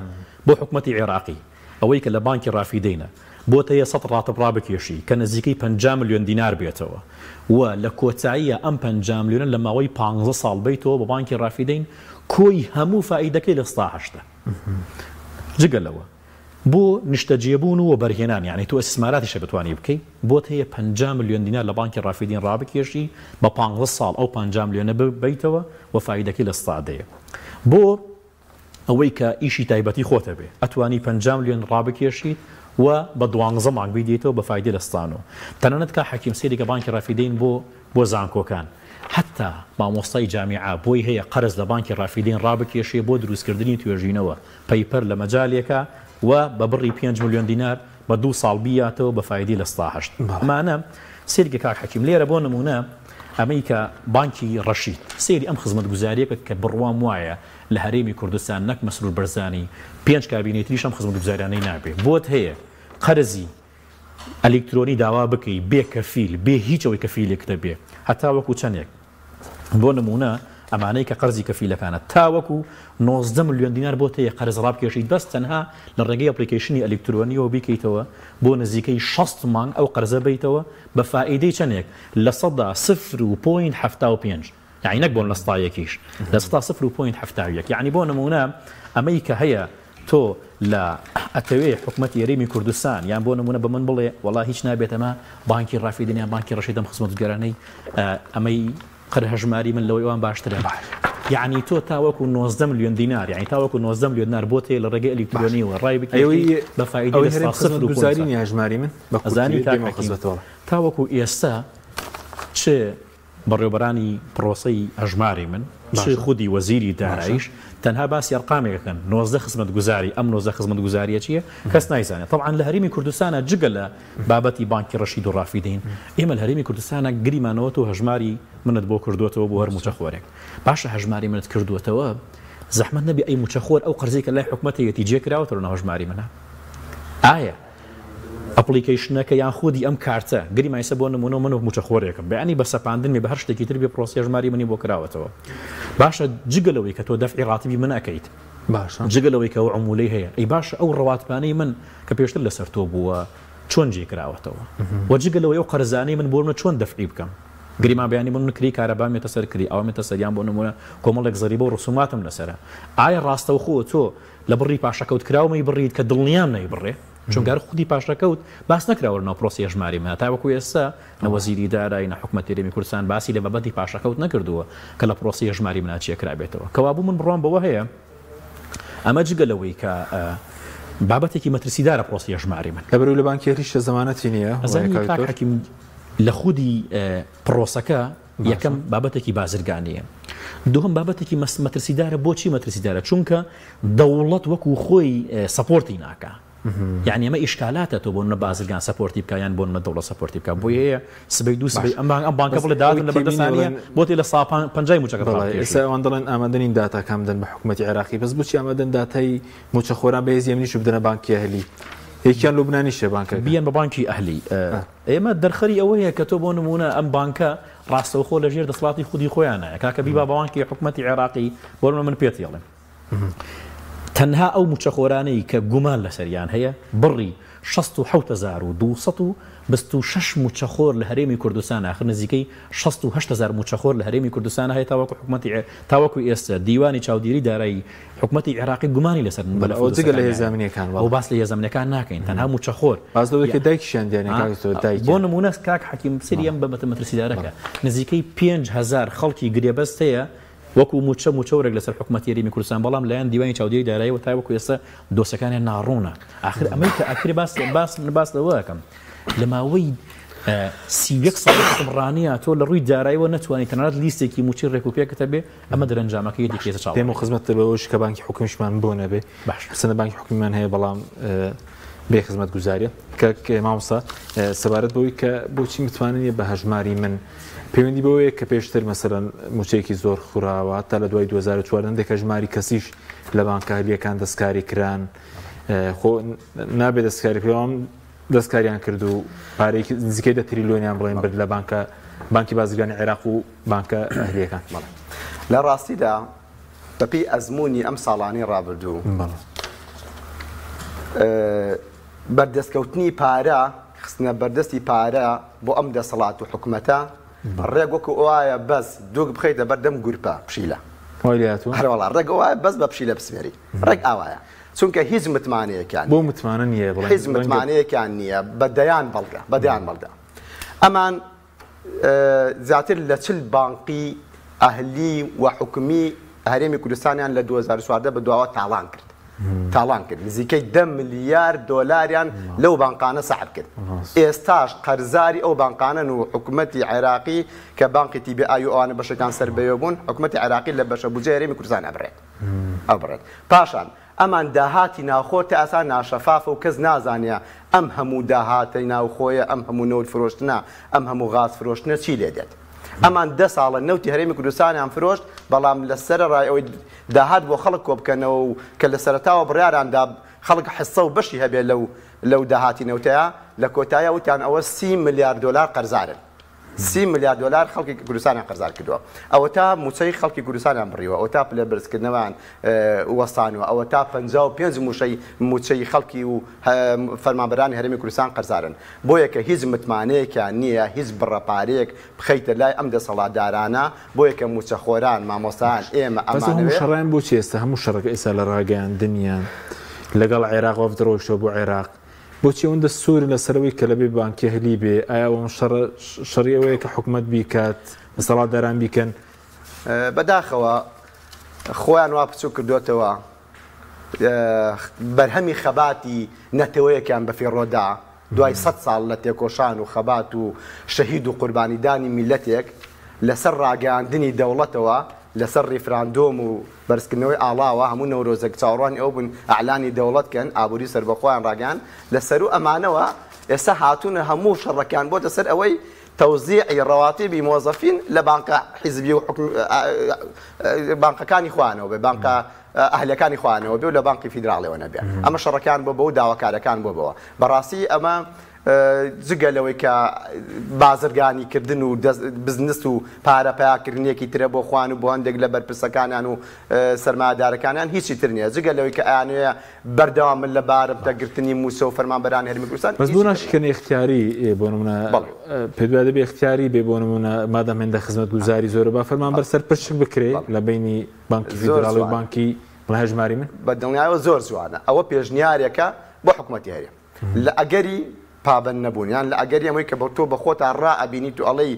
بۆ حکومەتی عێراقی ئەوەی کە لە بانکی ڕافیدەینە بۆت هەیە 100 ڕاتب ڕابکێشی کە نزیکەی 50 ملیۆن دینار بێتەوە و لە کۆتاییە ئەم 50 ملیۆنە لە ماوەی 15 ساڵ بیتەوە بە بانکی ڕافیدەین کۆی هەموو فایدەکەی لە 108 جگەلەوە بۆ نیشتەجێبوون و بەرهێنان یعنی تۆ ئەسماراتیشە بتوانی بکەیت بۆت هەیە 50 ملیۆن دینار لە بانکی ڕافیدین ڕابکێشی بە 15 ساڵ ئەو 50 ملیۆنە بیتەوە و فایدەکەی لە 100 بۆ ئەوەی کە ئیشی تایبەتی خۆتە بێ ئەتوانی 50 ملیۆن ڕابکێشیت و بە 12 مانگ بیدێتەوە بە فایدەی لە 100 تەنانەت کە حەکیم سێریکە بانکی ڕافیدین بۆ زانکۆکان حتا مامۆستای جامیعە بۆی هەیە قەرز لە بانکی ڕافیدین ڕابکێشێ بۆ دروستکردنی توێژینەوە پەیپەر لە مەجالێکە و بە بڕی 5 ملیۆن دینار بە 2 ساڵ بیاتەوە بە فایدەی لە 108 مانە سێرگە کاک حەکیم لێرە بۆ نمونە ئەمەی کە بانکی ڕەشید سێری ئەم خزمەتگوزاریەکە کە بڕوام وایە لە هەرێمی کوردستان نەک مەسرور بەرزانی 5 کابینێتریش ئەم خزمەتگوزاریانەی نابێ بۆت هەیە قەرزی ئەلکترۆنی داوا بکەی بێ کەفیل بێ هیچەوەی کەفیلێکتە بێ هەتا وەکو چەندێک بۆ نمونە ئەمانەی کە قەرزی کەفیلەکانە تاوەکو 19 ملیۆن دینار بۆ هەیە قەرز ڕابکێشیت بەس تەنها لە ڕێگەی ئەپلیکیشنی ئەلکترۆنیەوە بیکەیتەوە بۆ نزیکەی 60 مانگ ئەو قەرزە بیتەوە بە فائیدەی چەندێک لە 0.75 یعنی نەک بۆن لە ستایەکیش لە 0.71 یعنی بۆ نمونە ئەمەی کە هەیە تۆ لە ئەتەوێ حکومەتی هەرێمی کوردستان یان بۆ نمونە بە من بڵێ وەڵا هیچ نابێتەمە بانکی ڕافیدین بانکی ڕەشید ئەم خزمەتگوزارانەی ئەمەی قەرهەژماری من لەوەی ئەوان باشترە یعنی تۆ تاوەکو 19 ملیۆن دینار یعنی تاوەکو 19 ملیۆن دینار بۆ تێ لە ڕێگەی ئەلکترۆنیەوە ڕای بکەوی بە فایدەی خزمەتگوزاری هەژماری من ئەزانی تاوەکو ئێستا چ بەڕێوەبەرانی پرۆسەی هەژماری من چی خودی وەزیری دارایش تەنها باسی ئەرقامێکەکەن 90 خزمەت گوزاری ئەم 90 خزمەت گوزاریە چییە کەس نایزانێت طبعا لە هەرێمی کوردستانە جگە لە بابەتی بانکی ڕەشید و ڕافیدین ئێمە لە هەرێمی کوردستانە گریمانەوە و هەژماری منت بۆ کردوێتەوە بۆ هەر موچەخۆرێک باشە هەژماری منت کردوێتەوە زەحمەت نەبی ئەی موچەخۆر ئەو قەرزەی کە لای حکومەتەیەتی جێکراوەتەوە هەژماری منە ئایا ئەپلیکیشنەکە یان خودی ئەم کارتە گەری مایسە بۆ نمونە من موچەخۆرێکم بەیانی بە سەپاندن بە هەر شتێکی تر بێ پرۆسی هەژماری منی بۆ کراوەتەوە باشە جگەلەوەی کە تۆ دەفعی ڕاتبی من ئەەکەیت باشە جگەلەوەی کە ئەو عمولەی هەیە ئەی باشە ئەو ڕەواتپانەی من کە پێشتر لەسەر تۆ بووە چۆن جێکراوەتەوە و جگەلەوەی ئەو قەرزانەی من بۆ منە چۆن دەفعی بکەم گریما بەیانی من کری کارەبامێتە سەر کری ئەومێتە سەریان بۆ نمونە کۆمەڵێک زەریبە و ڕسوماتم لەسرە ئایا ڕاستەوخۆ تۆ لە بڕی پاشەکەوت کراومەی بڕیت کە دڵنیام نەیبڕێ چونکە خودی پاشەکەوت باس نکراوەنەوە پرۆسی هەژماری منە تاوەکو ئێستا نەوەزیری دارایی نە حکومەتی هەرێمی کوردستان باسی لە بابەتی پاشەکەوت نەکردووە کە لە پرۆسی هەژماری منە چیە کرابێتەوە کەوابوو من بڕوام بەوە هەیە ئەمە جگەلەوەی کە بابەتێکی مەترسیدارە پرۆسی هەژماری من لەبەرەوەی لە بانکی هەریش زەمانەتی نییە لە خودی پرۆسەکە یەکەم بابەتێکی بازرگانیە دوهم بابەتێکی مەترسیدارە بۆچی مەترسیدارە چونکە دەوڵەت وەکو خۆی سەپۆرتی ناکە یعنی ئەمە ئیشکالاتە تۆ بۆ منە بازرگان سەپۆرتی بکە یان بۆ منە دەوڵەت سەپۆرتی بکە بۆ هەیە سبەی دوو سبەی ئەم بانکە بڵێ دادن لە بەردەستانیە بۆ لە 150 موچەکە ئەوان دەڵێن ئامادەنین داتاکان بدەن بە حکوومەتی عێراقی بەس بۆچی ئامادەن داتای موچەخۆران بە هێزی ئەمنیش بدەنە بانکی ئەهلی یەکیان لوبنانیشە بانکە بیان بە بانکی ئەهلی ئێمە دەرخەری ئەوەیە کە تۆ بۆ نمونە ئەم بانکە ڕاستەوخۆ لە ژێر دەسڵاتی خودی خۆیانە کاکە بیبا بە بانکی حکوومەتی عێراقی بۆ من پێت هێڵێن تەنها ئەو موچەخۆرانەی کە گومان لەسەریان هەیە بڕی 6,226 موچەخۆر لە هەرێمی کوردستان آخر نزیکەی 68,000 موچەخۆر لە هەرێمی کوردستان هەیە تاوەکو ئێستا دیوانی چاودێری دارایی حکومەتی عێراقی گومانی لەسەر جگە لە هێزانەکان و باس لە هێزانەکان ناکەین تەنها موچەخۆر باس لەوەی کە دایکیشیان دیانە بۆ نمونە کاک حەکیم سریەم بە مەترسیدارەکە نزیکەی 5,000 خەڵکی گرێبەست هەیە وەکو موچەورێک لەسەر حکومەتی هەرێمی کوردستان بەڵام لایەن دیوانی چاودێری دارایی و تاوەکو ئێستا دۆسەکانیان ناڕوونە آخر ئەمەی کە ئەکری باس لەوە دەکەم لە ماوەی 31 ساڵی حکمڕانیە تۆ لە ڕووی داراییەوە نەتوانیت تەنانەت لیستێکی موچی ڕێکوپێکتە بێ ئەمە دەرەنجامەکەی دیکێتە چاڵ پێم و خزمەت بەوەش کە بانکی حکومیشمان بۆ نەبێ باش حسنە بانکی حکومیمان هەیە بەڵام بێ خزمەت گوزاریە کە مامۆستا سەبارەت بەوەی کە بۆچی متوانن بە هەژماری من پەیوەندی بەوەیە کە پێشتر مەسەرەن موچەیەکی زۆر خوراوە تا لە دوای 2004 دێک هەژماری کەسیش لە بانکاریەکان دەستکاری کران خۆ نابێت دەستکاری پێوام دەستکاریان کرد و پارێکی نزیکەی 10 تریلیۆنیان بڵێن برد لە بانکی بازرگانی عێراق و بانکە ئەهلیەکان لە ڕاستیدا بەپێی ئەزمموی ئەم ساڵانی ڕابردوو بەردەستکەوتنی پارە خستنە بەردەستی پارە بۆ ئەم دەسەڵات و حکومەتە ڕێک وەکو وایە بەس دووک بخەیتە بەردەم گورپە پشیلە هەروەڵا ڕێک وایە بەس بە پشیلە بسمێری ڕێک ئاوایە چونکە هیچ متمانەیەکان بۆ متمانە نییە هیچ متمانەیەکان نییە بەدەیان بەڵگە ئەمان زیاتر لە چل بانقی ئەهلی و حکومی هەرێمی کوردستانیان لە 2014 بە دواوە تاڵان کرد نزیکەی 10 ملیار دۆلاریان لەو بانقانە سەحب کرد ئێستاش قەرزاری ئەو بانقانن و حکومەتی عێراقی کە بانقی TBI و ئەوانە بەشەکان سەربەیە بوون حکومەتی عێراقی لە بەشە بودجەی هەرێمی کوردستان ئەبڕێت پاشان ئەمان داهاتی ناوخۆ تا ئاسان ناشەفافە و کەس نازانێ ئەم هەموو داهاتی ناوخۆیە ئەم هەموو نەوت فرۆشتنە ئەم هەموو غاز فرۆشتنە چی لێ دێت ئەمان 10 ساڵە نەوتی هەرێمی کوردستانیان فرۆشت بەڵام لە سەرڕای ئەوەی داهات بۆ خەڵک کۆ بکەنەوە و کە لە سەرەتاوە بڕیاراندا خەڵک حسە و بەشی هەبێت لەو داهاتی نەوتەیە لە کۆتایە وتیان ئەوە 30 ملیار دلار قەرزارن 30 ملیار دلار خەڵکی کوردستانیان قەرزار کردووە ئەوە تا موچەی خەڵکی کوردستانیان بڕیوە ئەوە تا پلە بەرزکردنەوەیان وەستانوە ئەوە تا 55 موچەی خەڵکی و فەرمانبەرانی هەرێمی کوردستان قەرزارن بۆیە کە هیچ متمانەیەکیان نییە هیچ بڕەپارەیەک بخەیتە لای ئەم دەسەڵاتدارانە بۆیە کە موچەخۆران مامۆستایان ئێمە ئەمانەوێت شەڕیان بۆچی ئێستا هەموو شەڕەکە ئێستا لە ڕاگەیاندنیان لەگەڵ عێراق دڕۆیشتەوە بۆ عێراق بۆچی ئەوەندە سوور لەسەرەوەی کە لەبێ بانکی هەلی بێ ئایا ئەوم شەڕی ئەوەیە کە حکومەت بیکات دەسەڵاتداران بیکەن بەداخەوە خۆیان وا بچوو کردوتەوە بەرهەمی خەباتی نەتەوەیەکیان بەفیڕۆدا دوای 100 ساڵ لە تێکۆشان و خەبات و شەهید و قوربانیدانی میلەتێک لەسەر ڕاگەاندنی دەوڵەتەوە لەسەر ریفراندۆم و بەرزکردنەوەی ئاڵاوە هەموو نەورۆزێک چاوەڕوانی ئەو بوون ئەعلانی دەوڵەتکەن ئابووری سەربەخۆیان ڕاگەان لەسەر و ئەمانەوە ئێستا هاتوونە هەموو شەڕەکان بۆتە سەر ئەوەی تەوزیعی ڕەواتیبی مۆزەفین لە بانکە حیزبی و بانکەکانی خوانەوە بێ بانکە ئەهلەکانی خوانەوە بێ و لە بانکی فیدراڵیەوە نەبێ ئەمە شەڕەکان بۆ و داواکارەکان بۆ بەڕاستی ئەمە جگە لەوەی کە بازرگانی کردن و بزنس و پارەپیاکردنیەکی ترە بۆ خوان و بۆ هەندێک لە بەرپرسەکانیان و سەرمایه‌دارەکانیان هیچی تر نییە جگە لەوەی کە ئەیانەیە بەردەوام من لە بارەتەگرتنی موسە و فەرمانبەرانی هەرێمی کوردستان بەس بۆ ناشکردنی اختیاری بۆ نمونە پێ دوای دەبێ اختیاری بێ بۆ نمونە مادام هێندە خزمەتگوزاری زۆرە با فەرمانبەر سەرپشک بکرێ لە بینی بانکی فیدراڵی و بانکی هەژماری من بەدڵنیایەوە زۆر جوانە ئەوە پێشنیارێکە بۆ حکوومەتی هەرێم لە ئەگەری پابند نەبوون یان لە ئەگەری ئەمەی کە بە تۆ بە خۆتان ڕائەبینیت و ئەڵەی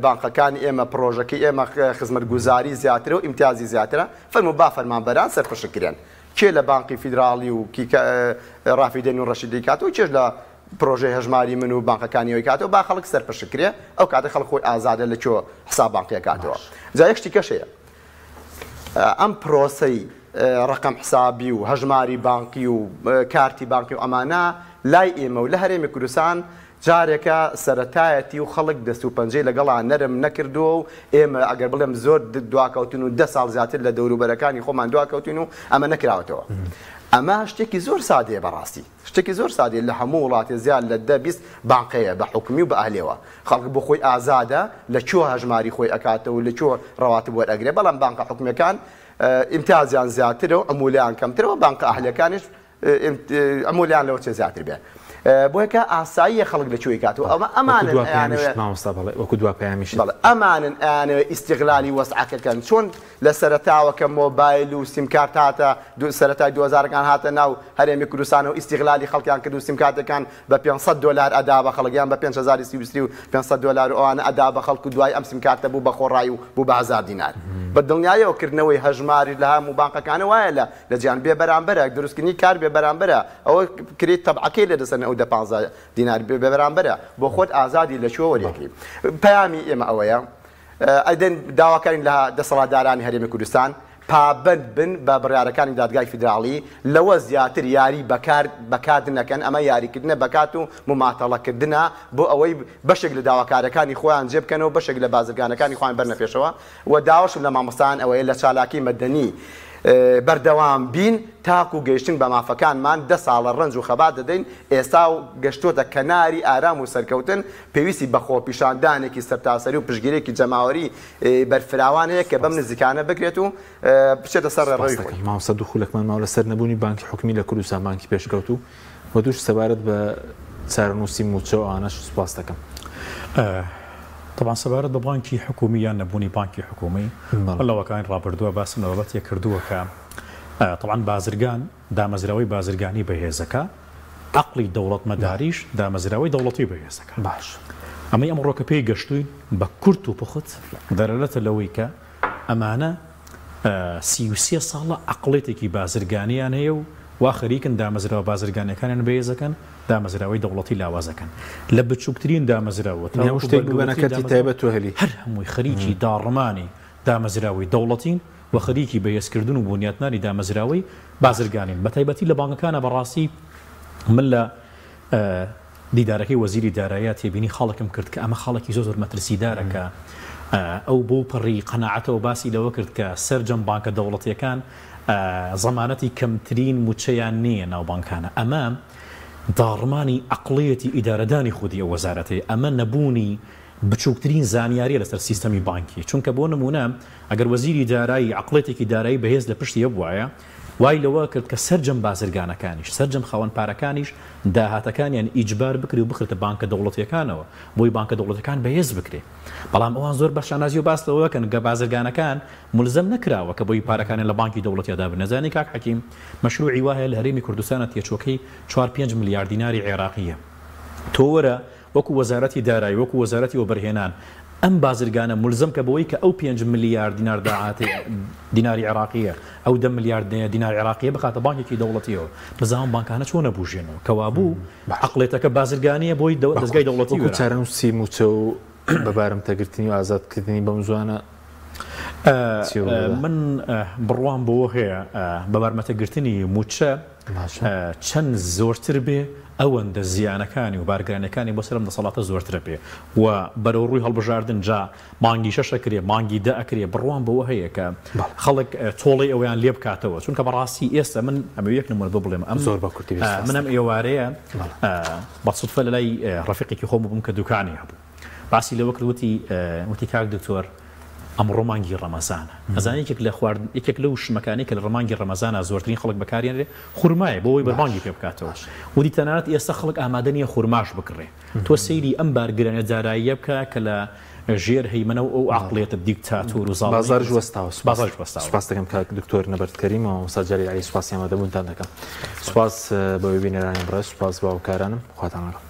بانکەکانی ئێمە پرۆژەکەی ئێمە خزمەتگوزاری زیاترە و ئیمتیازی زیاترە فەرمو با فەرمانبەران سەرپشکرێن کێ لە بانکی فیدراڵی و ڕافیدەین و ڕەشیدی کاتەوە کێش لە پرۆژەی هەژماری من و بانکەکانیەوەی کاتەوە با خەڵک سەرپشکرێ ئەو کاتە خەڵک خۆی ئازادە لە کێوە حساب بانقیە کاتەوە جا یەکشتی کەشەیە ئەم پرۆسەی ڕقم حسابی و هەژماری بانکی و کارتی بانکی و ئەمانە لای ئێمە و لە هەرێمی کوردستان جارێکە سەرەتایەتی و خەڵک دەست و پەنجەی لەگەڵا نەرم نەکردووە و ئێمە ئەگەر بڵێم زۆر دواکەوتن و 10 ساڵ زیاتر لە دەوروبەرەکانی خۆمان دواکەوتین و ئەمە نەکراوەتەوە ئەمە شتێکی زۆر سادەیە بەڕاستی شتێکی زۆر سادەیە لە هەموو وڵاتی زیاد لە 10-20 بانقەیە بە حکومی و بە ئەهلێەوە خەڵک بۆ خۆی ئازادە لە کوێ هەژماری خۆی ئەکاتەوە و لە کوێ ڕەواتب وەرئەگرێ بەڵام بانکە حکومیەکان ئیمتیازیان زیاترە و ئەمولیان کەمترەوە بانکە ئەهلەکانیش ئەمولیان لەوە چێ زیاتر بێ بۆ یەکە ئاساییە خەڵک لەکوێی کاتەوە ئەمە ئەمانن ئەمانن ئەیانەوە ئیستیغلالی وەسعەکەکەن چۆن لە سەرەتاوەکە مۆبایل و سیمکارت هاتە سەرەتای 2000ەکان هاتە ناو هەرێمی کوردستان و ئیستیغلالی خەڵکیان کرد و سیمکارتەکان بە $500 ئەدا بە خەڵکیان بە 5030 و $500 ئەوانە ئەدا بە خەڵک و دوای ئەم سیمکارتە بوو بە خۆڕایی و بوو بە 1000 دینار بە دڵنیایەوەکردنەوەی هەژماری لە هەموو بانکەکانە وایە لە جیان بێ بەرامبەرە دروستکردنی کار بێ بەرامبەرە ئەوە کرێت تەبعەکەی لەدەسەن ئەو 15 دینار بێ بەرامبەرە بۆ خۆت ئازادی لە شوێ وەریەکری پەیامی ئێمە ئەوەیە ئەدەن داواکارین لە دەسەڵاتدارانی هەرێمی کوردستان پابند بن بە بڕیارەکانی دادگای فیدراڵی لەوە زیاتر یاری بەکات نەکەن ئەمە یاریکردنە بەکات و مماتەڵەکردنە بۆ ئەوەی بەشێک لە داواکارەکانی خۆیان جێ بکەنەوە بەشێک لە بازرگانەکانی خۆیان بەرنە پێشەوە و داواشم لە مامۆستایان ئەوەیە لە چالاکی مەدەنی بەردەوام بین تاکو گەیشتن بە مافەکانمان 10 ساڵە ڕنج و خەبات دەدەین ئێستا و گەشتۆتە کەناری ئارام و سەرکەوتن پێویستی بە خۆپیشاندانێکی سەرتاسەری و پشگیرێکی جەماوەری بەرفراوان هەیە کە بەم نزیکانە بگرێت و بچێتە سەر ڕێڕەوی خۆی مامۆستا دوو خولەکمان ماوە لەسەر نەبوونی بانکی حکومی لە کوردستان بانکی پێشکەوت و بە دووش سەبارەت بە چارەنووسی موچە و ئەوانەش سوپاس دەکەم طبعا سەبارەت بە بانکی حکومی یان نەبوونی بانکی حکومی لەوەکانی ڕابردووە باسم لەوەبەتێک کردووە کە طبعا بازرگان دامەزراوەی بازرگانی بەهێزەکە عقلی دەوڵەت مەداریش دامەزراوەی دەوڵەتی بەهێزەکە باش ئەمەی ئەمڕۆکە پێی گەشتوین بە کورت و پخت دەرەلەتە لەوەی کە ئەمانە 33 ساڵە عقڵێتێکی بازرگانیان هەیە و وا خەریکن دامەزراوە بازرگانەکانیان بەهێزەکەن دامەزراوەی دەوڵەتی لاوازەکەن لە بچووکترین دامەزراوە تا شتێک بوونەکەتی تایبەت و هەلی هەر هەمووی خەریکی داڕمانی دامەزراوەی دەوڵەتین و خەریکی بەهێزکردن و بنیاتنانی دامەزراوەی بازرگانین بە تایبەتی لە بانکەکانە بەڕاستی من لە دیدارەکەی وەزیری دارایی تێبینی خاڵکم کرد کە ئەمە خاڵێکی زۆر مەترسیدارەکە ئەو بۆ پەڕی قەناعەتەوە باسی لەوە کرد کە سەرجەم بانکە دەوڵەتیەکان زەمانەتی کەمترین موچەیان نییە ناو بانکانە ئەمە داڕمانی عقڵیەتی ئیدارەدانی خودی ئەو وەزارەتەیە ئەمە نەبوونی بچووکترین زانیاریە لەسەر سیستەمی بانکی چونکە بۆ نمونە ئەگەر وەزیری دارایی عقڵێتێکی دارایی بەهێز لە پشتی بووایە وای لەوە کرد کە سەرجەم بازرگانەکانیش سەرجەم خاوەن پارەکانیش داهاتەکانیان ئیجبار بکرێ و بخرێتە بانکە دەوڵەتیەکانەوە بۆی بانکە دەوڵەتەکان بەهێز بکرێ بەڵام ئەوان زۆر بە شانازی و باس لەوەکەن کە بازرگانەکان ملزم نەکراوە کە بۆی پارەکانیان لە بانکی دەوڵەتیادا بن نەزانی کاک حەکیم مەشروعی وایە لە هەرێمی کوردستانە تێچۆکەی 4-5 میلیارد دیناری عێراقیە تۆ وەرە وەکو وەزارەتی دارایی وەکو وەزارەتی وەبەرهێنان ئەم بازرگانە ملزم کە بەوەی کە ئەو 5 میلیارد دینار داعاتی دیناری عێراقیە ئەو 10 میلیارد دیناری عێراقیە بخاتە بانکێکی دەوڵەتیەوە بزانام بانکانە چۆن نەبوژێنەوە کەوا بوو عقڵێتەکە بازرگانیە بۆی دەستگای دەوڵەتی چارەنووسی موچە و بە بارمتەگرتنی و ئازادکردنی بەم زوانە من بڕوان بۆ هەیە بە بارمەتەگرتنی موچە چەند زۆرتر بێ ئەوەندە زیانەکانی و بارگرانەکانی بۆ سەرم دەسەڵاتە زۆرترە بێ و بەرەو ڕووی هەڵبژاردن جا مانگی شەشەکرێ مانگی دەکرێ بڕوان بەوە هەیە کە خەڵک تۆڵی ئەویان لێ بکاتەوە چونکە بەڕاستی ئێستا من ئەمە یەک نمونە بۆ بڵێم ئەم زۆر بە کورتی منم ئێوارەیە بەسوودفە لە لای ڕەفیقێکی خۆم بووم کە دوکانی هەبوو باسی لەوە کردوتی وتی کاک دکتۆر ئەمڕۆ مانگی ڕەمەزانە ئەزانانی یەکێک لەو شمەکانی کە لە ڕەمانگی ڕەمەزانە زۆرترین خەڵک بەکاریانێ خورمایە بۆەوەی بەرمانگی پێ بکاتەوە وتی تەنانەت ئێستا خەڵک ئامادە نییە خورماش بکڕێ تۆ سەیری ئەم بارگرانە جاراییە بکە کە لە ژێر هەیمنە و ئەو عقلێتە دیکتاتۆر و زاڵ بازارش وەستاوە سوپاس دەکەم کاک دکتۆر نەبەردکەریمەوە سەرجەری علی سوپاسیان دەبوونتان دەکەم سوپاس بەوەی بینەرانی بڕێ سوپاس باوکارانم خواتان لەگەڵ